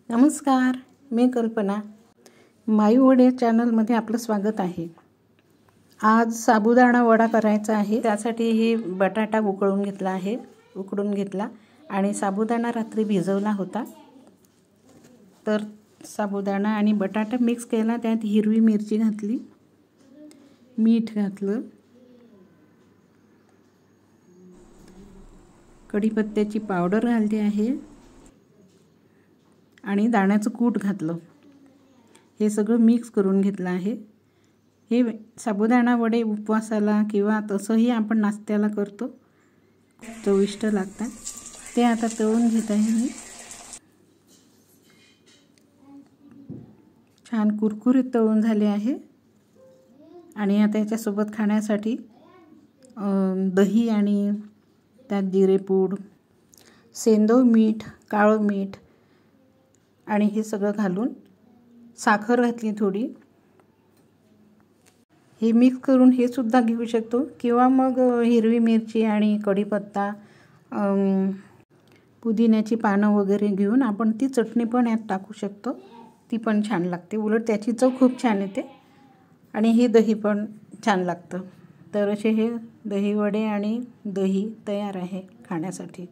नमस्कार, मी कल्पना. माई वडे चॅनलमध्ये आपलं स्वागत आहे. आज साबुदाणा वडा करायचा आहे. त्यासाठी हे बटाटा उकडून घेतला आणि साबुदाणा रात्री भिजवला होता. तर साबुदाणा आणि बटाटा मिक्स केला, त्यात हिरवी मिरची घातली, मीठ घातलं, कढीपत्त्याची पावडर घातली आहे आणि दाण्याचं कूट घातलं. हे सगळं मिक्स करून घेतलं आहे. हे साबुदाणा वडे उपवासाला किंवा तसंही आपण नाश्त्याला करतो, चविष्ट लागतात. ते आता तळून घेत आहे मी. छान कुरकुरीत तळून झाले आहे. आणि आता याच्यासोबत खाण्यासाठी दही आणि त्यात जिरेपूड, सेंदव मीठ, काळं मीठ आणि हे सगळं घालून साखर घातली थोडी. हे मिक्स करून हे सुद्धा घेऊ शकतो किंवा मग हिरवी मिरची आणि कढीपत्ता, पुदिन्याची पानं वगैरे घेऊन आपण ती चटणी पण यात टाकू शकतो. ती पण छान लागते. उलट त्याची चव खूप छान येते आणि हे दही पण छान लागतं. तर असे हे दही वडे आणि दही तयार आहे खाण्यासाठी.